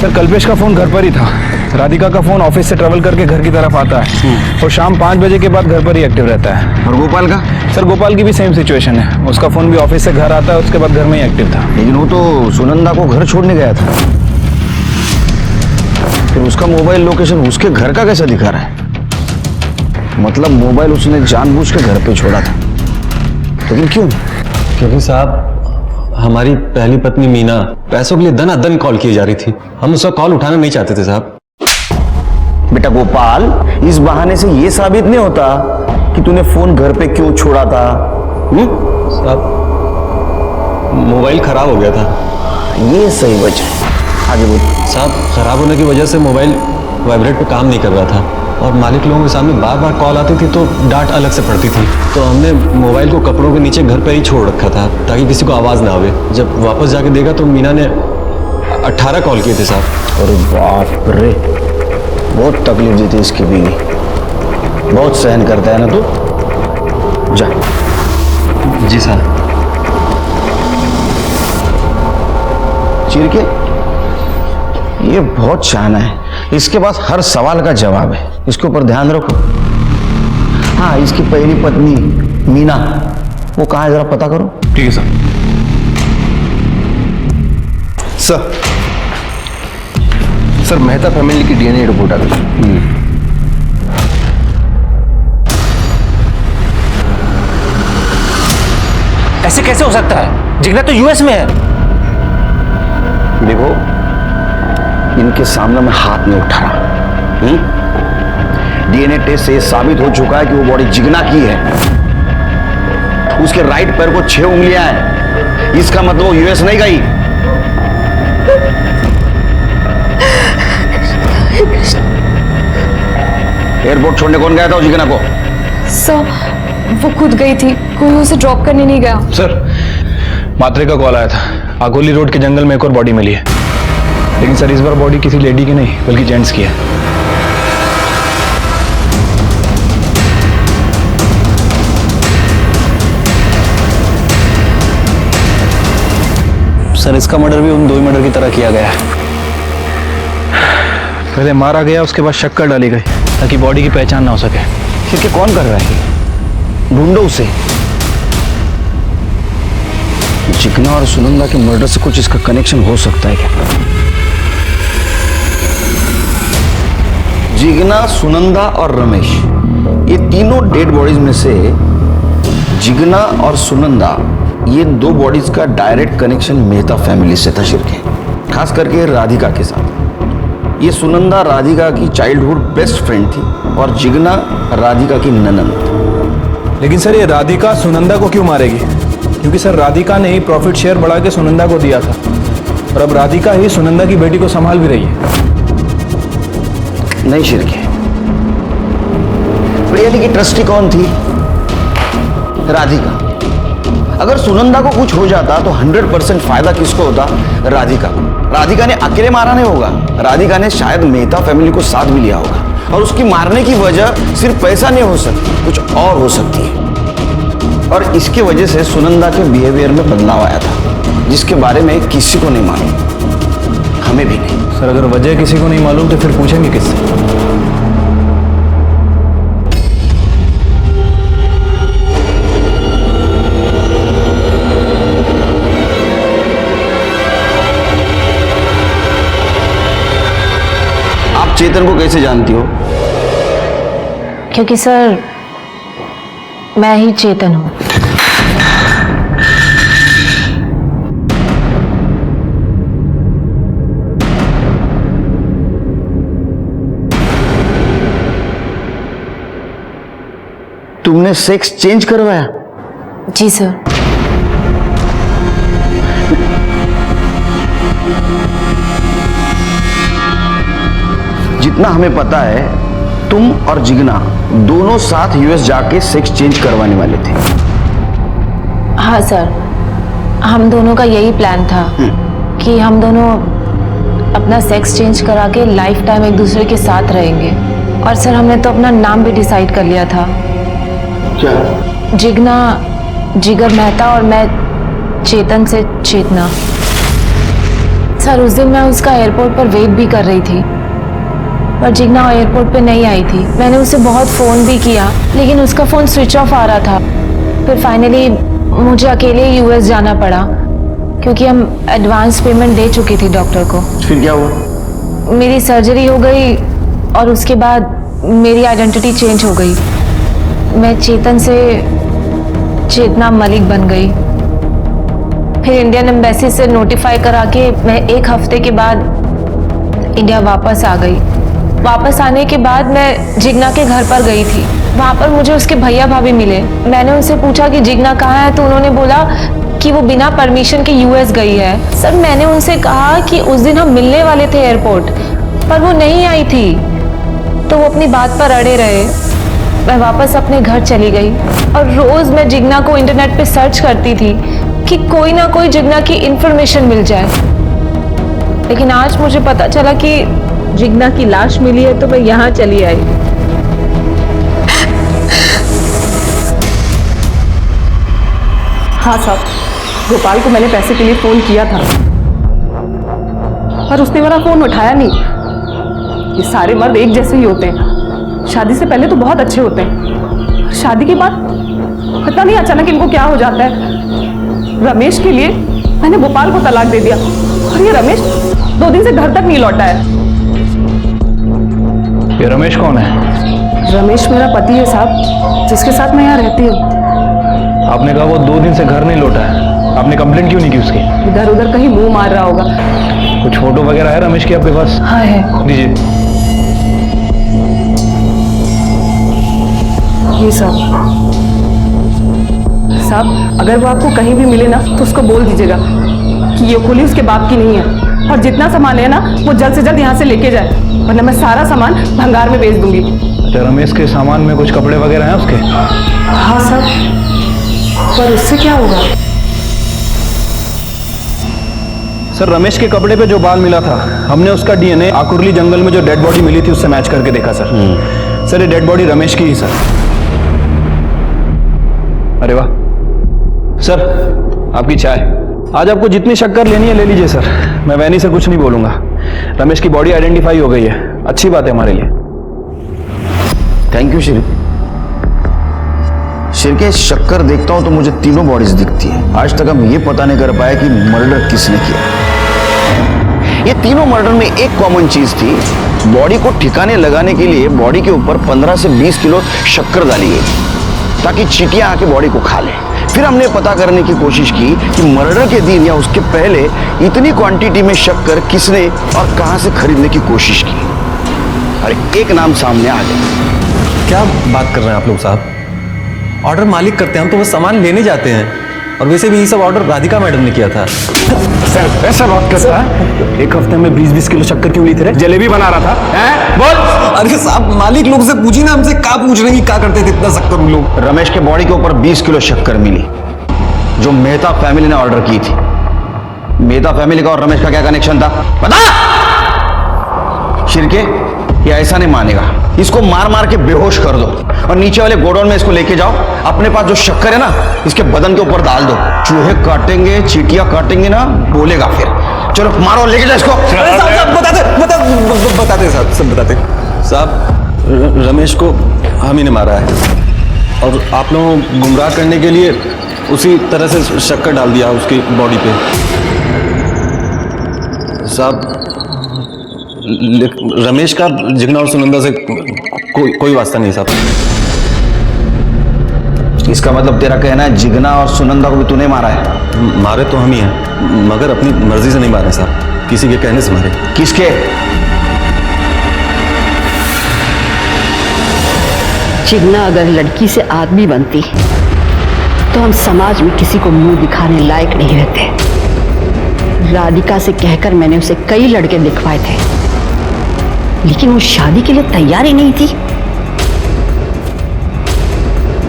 सर, कल्पेश का फोन घर पर ही था, राधिका का फोन ऑफिस से ट्रेवल करके घर की तरफ आता है और शाम 5 बजे के बाद घर पर ही एक्टिव रहता है। और गोपाल का? सर, गोपाल की भी सेम सिचुएशन है, उसका फोन भी ऑफिस से घर आता है, उसके बाद घर में ही एक्टिव था। लेकिन वो तो सुनंदा को घर छोड़ने गया था, फिर उसका मोबाइल लोकेशन उसके घर का कैसा दिखा रहा है? मतलब मोबाइल उसने जानबूझ के घर पे छोड़ा था, लेकिन क्यों? क्योंकि साहब, हमारी पहली पत्नी मीना पैसों के लिए दनादन कॉल की जा रही थी, हम उसका कॉल उठाना नहीं चाहते थे साहब। बेटा गोपाल, इस बहाने से ये साबित नहीं होता कि तूने फोन घर पे क्यों छोड़ा था। साहब, मोबाइल खराब हो गया था। ये सही वजह, आगे बोल। साहब, खराब होने की वजह से मोबाइल वाइब्रेट पे काम नहीं कर रहा था और मालिक लोगों के सामने बार बार कॉल आती थी तो डांट अलग से पड़ती थी, तो हमने मोबाइल को कपड़ों के नीचे घर पर ही छोड़ रखा था ताकि किसी को आवाज़ ना आवे। जब वापस जाके देखा तो मीना ने 18 कॉल किए थे साहब। अरे बाप रे, बहुत तकलीफ दी थी इसकी बीवी, बहुत सहन करता है ना तू। जा। जी साहब। चिरके, ये बहुत शाना है, इसके पास हर सवाल का जवाब है, इसके ऊपर ध्यान रखो। हाँ, इसकी पहली पत्नी मीना, वो कहाँ है जरा पता करो। ठीक है सर। सर, मेहता फैमिली की डीएनए रिपोर्ट आ गई। ऐसे कैसे हो सकता है? जिगना तो यूएस में है। देखो, इनके सामने मैं हाथ नहीं उठा रहा। डीएनए टेस्ट से ये साबित हो चुका है कि वो बॉडी जिगना की है। उसके राइट पैर को 6 उंगलियां हैं, इसका मतलब वो यूएस नहीं गई। एयरपोर्ट छोड़ने कौन गया था जिगना को? सर, वो खुद गई थी, कोई उसे ड्रॉप करने नहीं गया। सर, मात्रे का कॉल आया था, आगोली रोड के जंगल में एक और बॉडी मिली है, लेकिन सर इस बार बॉडी किसी लेडी की नहीं बल्कि जेंट्स की है। सर, इसका मर्डर भी उन 2 मर्डर की तरह किया गया है। पहले मारा गया, उसके बाद शक्कर डाली गई ताकि बॉडी की पहचान ना हो सके। क्योंकि कौन कर रहा है? ढूंढो उसे। जिगना और सुनंदा के मर्डर से कुछ इसका कनेक्शन हो सकता है क्या? जिगना, सुनंदा और रमेश, ये तीनों डेड बॉडीज में से जिगना और सुनंदा, ये 2 बॉडीज का डायरेक्ट कनेक्शन मेहता फैमिली से था शिरके, खास करके राधिका के साथ। ये सुनंदा राधिका की चाइल्डहुड बेस्ट फ्रेंड थी और जिगना राधिका की ननंद। लेकिन सर, ये राधिका सुनंदा को क्यों मारेगी? क्योंकि सर राधिका ने ही प्रॉफिट शेयर बढ़ा के सुनंदा को दिया था और अब राधिका ही सुनंदा की बेटी को संभाल भी रही है। नहीं शिरके, प्रियाली की ट्रस्टी कौन थी? राधिका। अगर सुनंदा को कुछ हो जाता तो 100% फायदा किसको होता? राधिका को। राधिका ने अकेले मारा नहीं होगा, राधिका ने शायद मेहता फैमिली को साथ भी लिया होगा, और उसकी मारने की वजह सिर्फ पैसा नहीं हो सकती, कुछ और हो सकती है। और इसकी वजह से सुनंदा के बिहेवियर में बदलाव आया था, जिसके बारे में किसी को नहीं मालूम, हमें भी नहीं। सर अगर वजह किसी को नहीं मालूम तो फिर पूछेंगे किससे? आप चेतन को कैसे जानती हो? क्योंकि सर मैं ही चेतन हूं। तुमने सेक्स चेंज करवाया? जी सर। जितना हमें पता है, तुम और जिग्ना दोनों साथ यूएस जाके सेक्स चेंज करवाने वाले थे। हाँ सर, हम दोनों का यही प्लान था कि हम दोनों अपना सेक्स चेंज करा के लाइफ टाइम एक दूसरे के साथ रहेंगे। और सर हमने तो अपना नाम भी डिसाइड कर लिया था। क्या? जिग्ना जिगर मेहता और मैं चेतन से चेतना। सर उस दिन मैं उसका एयरपोर्ट पर वेट भी कर रही थी, पर जिग्ना एयरपोर्ट पे नहीं आई थी। मैंने उसे बहुत फ़ोन भी किया, लेकिन उसका फ़ोन स्विच ऑफ आ रहा था। फिर फाइनली मुझे अकेले यूएस जाना पड़ा, क्योंकि हम एडवांस पेमेंट दे चुकी थी डॉक्टर को। फिर क्या हुआ? मेरी सर्जरी हो गई और उसके बाद मेरी आइडेंटिटी चेंज हो गई। मैं चेतन से चेतना मलिक बन गई। फिर इंडियन एम्बेसी से नोटिफाई करा के मैं 1 हफ्ते के बाद इंडिया वापस आ गई। वापस आने के बाद मैं जिग्ना के घर पर गई थी। वहाँ पर मुझे उसके भैया भाभी मिले। मैंने उनसे पूछा कि जिग्ना कहाँ है, तो उन्होंने बोला कि वो बिना परमिशन के यूएस गई है। सर मैंने उनसे कहा कि उस दिन हम मिलने वाले थे एयरपोर्ट, पर वो नहीं आई थी, तो वो अपनी बात पर अड़े रहे। मैं वापस अपने घर चली गई और रोज मैं जिग्ना को इंटरनेट पे सर्च करती थी कि कोई ना कोई जिग्ना की इंफॉर्मेशन मिल जाए। लेकिन आज मुझे पता चला कि जिग्ना की लाश मिली है, तो मैं यहाँ चली आई। हाँ साहब, गोपाल को मैंने पैसे के लिए फोन किया था, पर उसने मेरा फोन उठाया नहीं। ये सारे मर्द एक जैसे ही होते हैं। शादी से पहले तो बहुत अच्छे होते हैं, शादी के बाद पता नहीं अचानक इनको क्या हो जाता है। रमेश के लिए मैंने गोपाल को तलाक दे दिया, और ये रमेश 2 दिन से घर तक नहीं लौटा है। ये रमेश कौन है? रमेश मेरा पति है साहब, जिसके साथ मैं यहाँ रहती हूँ। आपने कहा वो 2 दिन से घर नहीं लौटा है, आपने कंप्लेंट क्यों नहीं की उसकी? इधर उधर कहीं मुंह मार रहा होगा। कुछ फोटो वगैरह है रमेश की आपके पास? हाँ है। दीजिए। ये साहब, अगर वो आपको कहीं भी मिले ना, तो उसको बोल दीजिएगा कि ये खोली उसके बाप की नहीं है, और जितना सामान है ना वो जल्द से जल्द यहाँ से लेके जाए, वरना मैं सारा सामान भंगार में बेच दूंगी। अच्छा, रमेश के सामान में कुछ कपड़े वगैरह हैं उसके? हाँ साहब, पर उससे क्या होगा? सर रमेश के कपड़े पे जो बाल मिला था, हमने उसका डीएनए आकुरली जंगल में जो डेड बॉडी मिली थी उससे मैच करके देखा सर। सर ये डेड बॉडी रमेश की ही सर। अरे वाह सर, आपकी चाय। आज आपको जितनी शक्कर लेनी है ले लीजिए सर, मैं वैनी से कुछ नहीं बोलूंगा। रमेश की बॉडी आइडेंटिफाई हो गई है, अच्छी बात है हमारे लिए। Thank you Shirke. शिरके, शक्कर देखता हूं तो मुझे तीनों बॉडीज दिखती है। आज तक हम ये पता नहीं कर पाए कि मर्डर किसने किया। ये तीनों मर्डर में एक कॉमन चीज थी, बॉडी को ठिकाने लगाने के लिए बॉडी के ऊपर 15 से 20 किलो शक्कर डाली गई ताकि चींटियां आके बॉडी को खा ले। फिर हमने पता करने की कोशिश की कि मर्डर के दिन या उसके पहले इतनी क्वांटिटी में शक्कर किसने और कहां से खरीदने की कोशिश की, और एक नाम सामने आ गया। क्या बात कर रहे हैं आप लोग साहब? ऑर्डर मालिक करते हैं, हम तो बस सामान लेने जाते हैं। और वैसे भी ये सब ऑर्डर राधिका मैडम ने किया था। सर ऐसा बात करता है? एक हफ्ते में 20-20 किलो शक्कर क्यों ली तेरे? जलेबी बना रहा था हैं? बोल। अरे साहब मालिक लोग से पूछी ना, हमसे क्या पूछ रहे हैं, क्या करते थे इतना शक्कर उन लोग। रमेश के बॉडी के ऊपर 20 किलो शक्कर मिली जो मेहता फैमिली ने ऑर्डर की थी। मेहता फैमिली का और रमेश का क्या कनेक्शन था बता। शिरके ये ऐसा नहीं मानेगा, इसको मार मार के बेहोश कर दो और नीचे वाले गोडाउन में इसको लेके जाओ। अपने पास जो शक्कर है ना इसके बदन के ऊपर डाल दो, चूहे काटेंगे चींटियां काटेंगे ना बोलेगा फिर। चलो मारो लेके जाओ इसको। बताते साहब, सब बताते साहब। रमेश को हम ही ने मारा है और आप लोगों को गुमराह करने के लिए उसी तरह से शक्कर डाल दिया उसकी बॉडी पे साहब। रमेश का जिगना और सुनंदा से कोई वास्ता नहीं साहब। इसका मतलब तेरा कहना है जिगना और सुनंदा को भी तूने मारा है? मारे तो हम ही हैं मगर अपनी मर्जी से नहीं मारे साहब, किसी के कहने से मारे। किसके? जिगना अगर लड़की से आदमी बनती तो हम समाज में किसी को मुंह दिखाने लायक नहीं रहते। राधिका से कहकर मैंने उसे कई लड़के दिखवाए थे लेकिन वो शादी के लिए तैयार ही नहीं थी।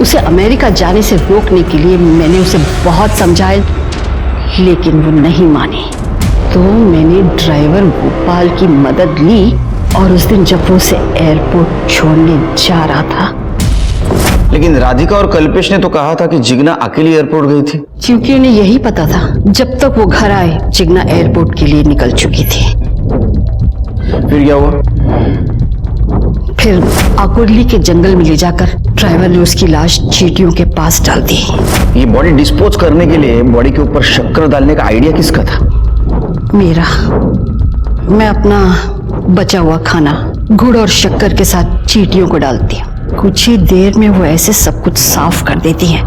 उसे अमेरिका जाने से रोकने के लिए मैंने उसे बहुत समझाया लेकिन वो नहीं मानी। तो मैंने ड्राइवर गोपाल की मदद ली और उस दिन जब वो उसे एयरपोर्ट छोड़ने जा रहा था। लेकिन राधिका और कल्पेश ने तो कहा था कि जिगना अकेली एयरपोर्ट गई थी। क्योंकि उन्हें यही पता था जब तक वो घर आए जिगना एयरपोर्ट के लिए निकल चुकी थी। फिर क्या हुआ? फिर आकुर्ली के जंगल में ले जाकर ड्राइवर ने उसकी लाश चींटियों के पास डाल दी। ये बॉडी डिस्पोज करने के लिए बॉडी के ऊपर शक्कर डालने का आइडिया किसका था? मेरा। मैं अपना बचा हुआ खाना गुड़ और शक्कर के साथ चींटियों को डालती हूँ। कुछ ही देर में वो ऐसे सब कुछ साफ कर देती है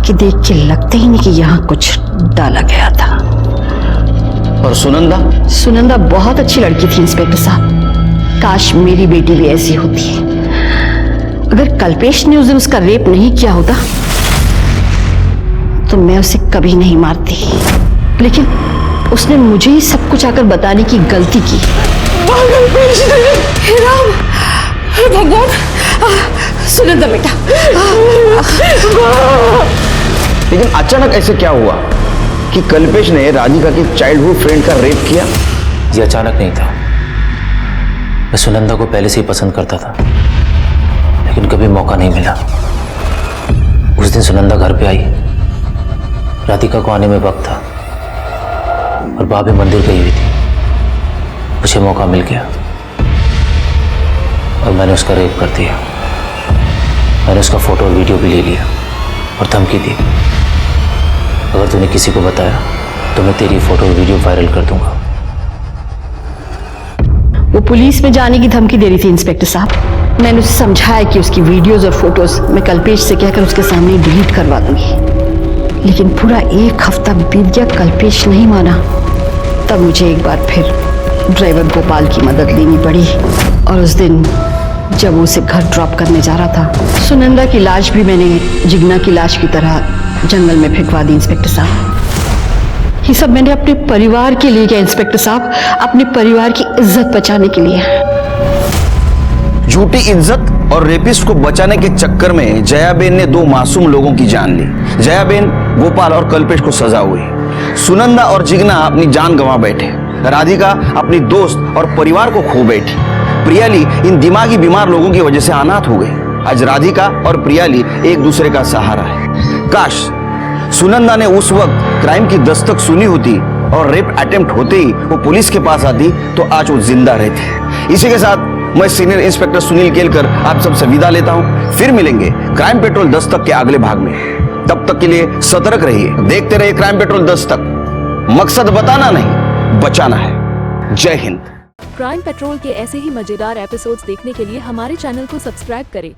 कि देख के लगता ही नहीं कि यहाँ कुछ डाला गया था। और सुनंदा? सुनंदा बहुत अच्छी लड़की थी इंस्पेक्टर साहब। काश मेरी बेटी भी ऐसी होती। अगर कल्पेश ने उस दिन उसका रेप नहीं किया होता तो मैं उसे कभी नहीं मारती, लेकिन उसने मुझे ही सब कुछ आकर बताने की गलती की। राम, भगवान, सुनंदा बेटा। लेकिन अचानक ऐसे क्या हुआ कि कल्पेश ने राधिका की चाइल्डहुड फ्रेंड का रेप किया? ये अचानक नहीं था। मैं सुनंदा को पहले से ही पसंद करता था लेकिन कभी मौका नहीं मिला। उस दिन सुनंदा घर पे आई, राधिका को आने में वक्त था और भाभी मंदिर गई हुई थी। मुझे मौका मिल गया और मैंने उसका रेप कर दिया। मैंने उसका फोटो और वीडियो भी ले लिया और धमकी दी, अगर तूने किसी को बताया तो मैं तेरी फोटो और वीडियो वायरल कर दूंगा। वो पुलिस में जाने की धमकी दे रही थी इंस्पेक्टर साहब। मैंने उसे समझाया कि उसकी वीडियोस और फोटोज मैं कल्पेश से कहकर उसके सामने डिलीट करवा दूंगी, लेकिन पूरा एक हफ्ता बीत गया, कल्पेश नहीं माना। तब मुझे एक बार फिर ड्राइवर गोपाल की मदद लेनी पड़ी और उस दिन जब वो उसे घर ड्रॉप करने जा रहा था, सुनंदा की लाश भी मैंने जिगना की लाश की तरह जंगल में फेंकवा दी इंस्पेक्टर साहब। ये सब मैंने अपने परिवार के लिए किया इंस्पेक्टर साहब, अपने परिवार की इज्जत बचाने के लिए। झूठी इज्जत और रेपिस्ट को बचाने के चक्कर में जयाबेन ने 2 मासूम लोगों की जान ली। जयाबेन, गोपाल और कल्पेश को सजा हुई। सुनंदा और जिगना अपनी जान गंवा बैठे। राधिका अपनी दोस्त और परिवार को खो बैठी। प्रियाली इन दिमागी बीमार लोगों की वजह से अनाथ हो गई। आज राधिका और प्रियाली एक दूसरे का सहारा है। काश सुनंदा ने उस वक्त क्राइम की दस्तक सुनी होती और रेप अटेम्प्ट होते ही वो पुलिस के पास आती तो आज वो जिंदा रहती। इसी के साथ मैं सीनियर इंस्पेक्टर सुनील केलकर आप सबसे विदा लेता हूं। फिर मिलेंगे क्राइम पेट्रोल दस्तक के अगले भाग में। तब तक के लिए सतर्क रहिए, देखते रहिए क्राइम पेट्रोल दस्तक। मकसद बताना नहीं, बचाना है। जय हिंद। क्राइम पेट्रोल के ऐसे ही मजेदार एपिसोड्स देखने के लिए हमारे चैनल को सब्सक्राइब करें